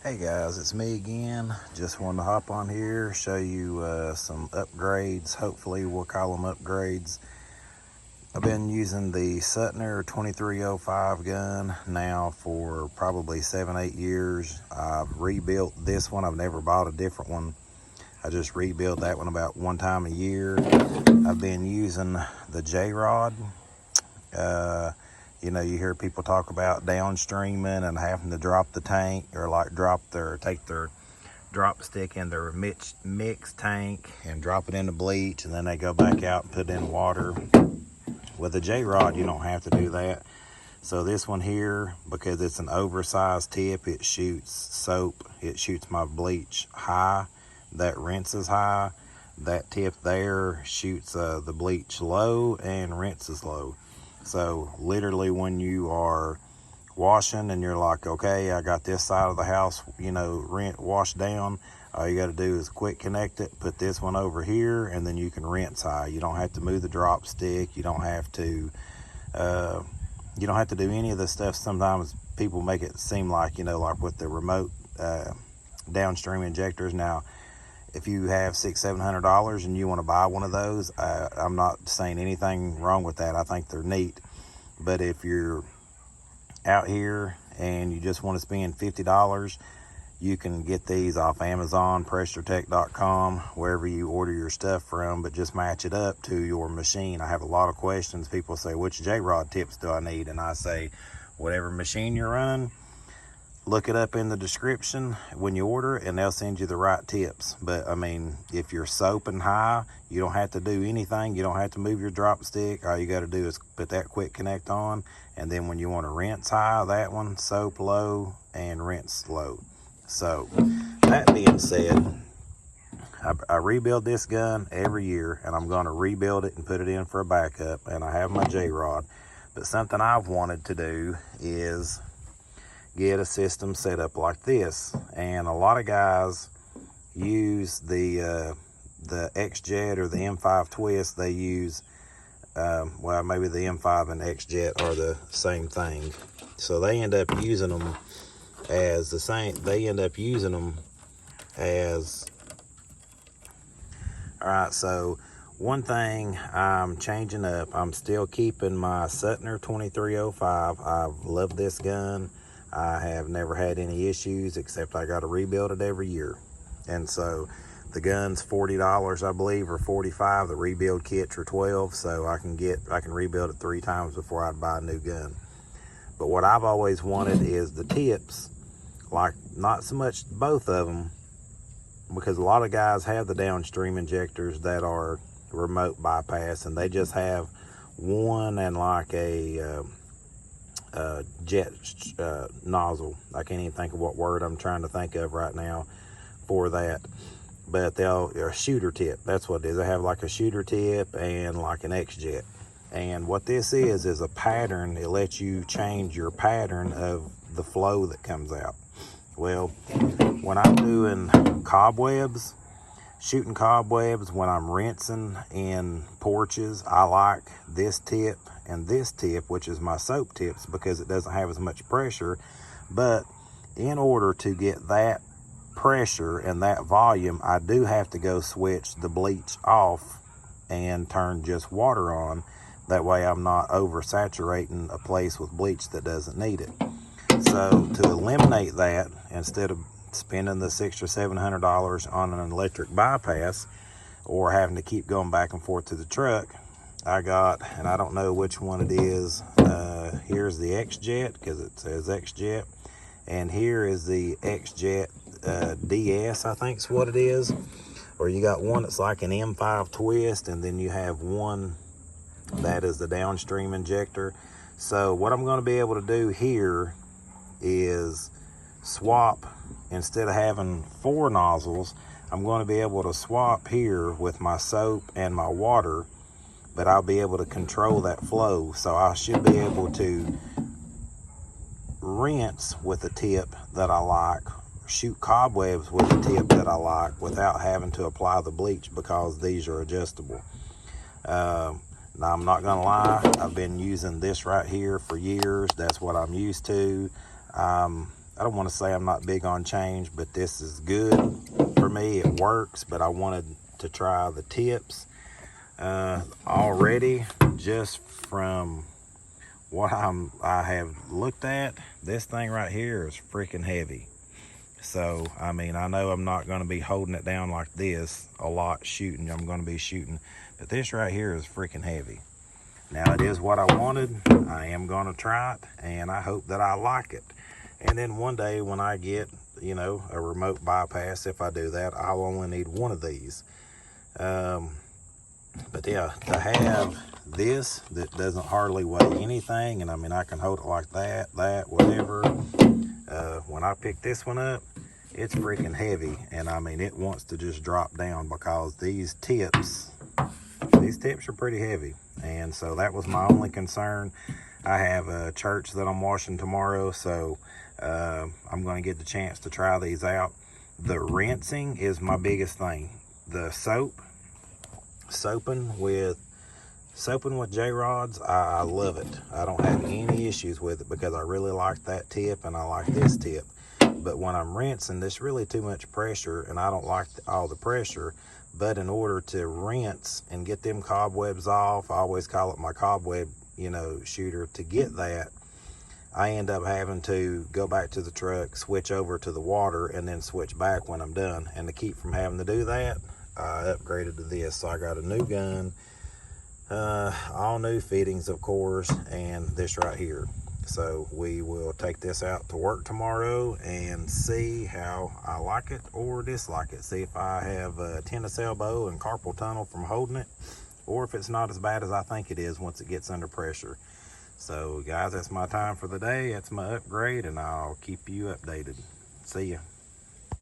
Hey guys, it's me again. Just wanted to hop on here, show you some upgrades. Hopefully we'll call them upgrades. I've been using the Suttner 2305 gun now for probably 7-8 years. I've rebuilt this one. I've never bought a different one. I just rebuild that one about one time a year. I've been using the J-Rod. You know, you hear people talk about downstreaming and having to drop the tank, or like take their drop stick in their mix tank and drop it in the bleach, and then they go back out and put it in water. With the J-Rod, you don't have to do that. So this one here, because it's an oversized tip, it shoots soap, it shoots my bleach high, that rinses high. That tip there shoots the bleach low and rinses low. So literally when you are washing and you're like, okay, I got this side of the house, you know, washed down, all you got to do is quick connect it, put this one over here, and then you can rinse high. You don't have to move the drop stick. You don't have to do any of the stuff. Sometimes people make it seem like, you know, like with the remote downstream injectors. Now, if you have $600-700 and you want to buy one of those, I'm not saying anything wrong with that. I think they're neat. But if you're out here and you just want to spend $50, you can get these off Amazon, PressureTech.com, wherever you order your stuff from, but just match it up to your machine. I have a lot of questions. People say, which J-Rod tips do I need? And I say, whatever machine you're running, look it up in the description when you order it, and they'll send you the right tips. But I mean, if you're soaping high, you don't have to do anything. You don't have to move your drop stick. All you got to do is put that quick connect on, and then when you want to rinse high, that one, soap low and rinse low. So that being said, I rebuild this gun every year, and I'm going to rebuild it and put it in for a backup, and I have my J-Rod. But something I've wanted to do is get a system set up like this, and a lot of guys use the X-Jet or the M5 twist. They use well, maybe the M5 and X-Jet are the same thing, so they end up using them as the same. They end up using them as, all right. So one thing I'm changing up, I'm still keeping my Suttner 2305. I've loved this gun. I have never had any issues, except I got to rebuild it every year. And so the gun's $40, I believe, or $45. The rebuild kits are $12, so I can rebuild it 3 times before I'd buy a new gun. But what I've always wanted is the tips, like not so much both of them, because a lot of guys have the downstream injectors that are remote bypass, and they just have one and like a jet nozzle. I can't even think of what word I'm trying to think of right now for that, but a shooter tip, that's what it is. They have like a shooter tip and like an X-Jet, and what this is a pattern. It lets you change your pattern of the flow that comes out. Well, when I'm doing cobwebs, shooting cobwebs, when I'm rinsing in porches, I like this tip and this tip, which is my soap tips, because it doesn't have as much pressure. But in order to get that pressure and that volume, I do have to go switch the bleach off and turn just water on. That way I'm not oversaturating a place with bleach that doesn't need it. So to eliminate that, instead of spending the $600 or $700 on an electric bypass or having to keep going back and forth to the truck, I got, and I don't know which one it is, here's the X-Jet, because it says X-Jet, and here is the X-Jet DS, I think is what it is. Or you got one that's like an M5 twist, and then you have one that is the downstream injector. So what I'm going to be able to do here is swap. Instead of having 4 nozzles, I'm going to be able to swap here with my soap and my water, but I'll be able to control that flow. So I should be able to rinse with a tip that I like, shoot cobwebs with a tip that I like, without having to apply the bleach, because these are adjustable. Now, I'm not gonna lie, I've been using this right here for years. That's what I'm used to. I'm I don't want to say I'm not big on change, but this is good for me. It works, but I wanted to try the tips. Already, just from what I have looked at, this thing right here is freaking heavy. So, I mean, I know I'm not going to be holding it down like this a lot shooting. I'm going to be shooting, but this right here is freaking heavy. Now, it is what I wanted. I am going to try it, and I hope that I like it. And then one day when I get, you know, a remote bypass, if I do that, I'll only need one of these. But yeah, to have this that doesn't hardly weigh anything, and I mean, I can hold it like that, whatever. When I pick this one up, it's freaking heavy, and I mean, it wants to just drop down because these tips are pretty heavy. And so that was my only concern. I have a church that I'm washing tomorrow, so I'm going to get the chance to try these out. The rinsing is my biggest thing. The soaping with J-Rods, I love it. I don't have any issues with it because I really like that tip and I like this tip. But when I'm rinsing, there's really too much pressure, and I don't like all the pressure. But in order to rinse and get them cobwebs off, I always call it my cobweb, you know, shooter. To get that, I end up having to go back to the truck, switch over to the water, and then switch back when I'm done. And to keep from having to do that, I upgraded to this. So I got a new gun, all new fittings, of course, and this right here. So we will take this out to work tomorrow and see how I like it or dislike it. See if I have a tennis elbow and carpal tunnel from holding it, or if it's not as bad as I think it is once it gets under pressure. So guys, that's my time for the day. That's my upgrade, and I'll keep you updated. See ya.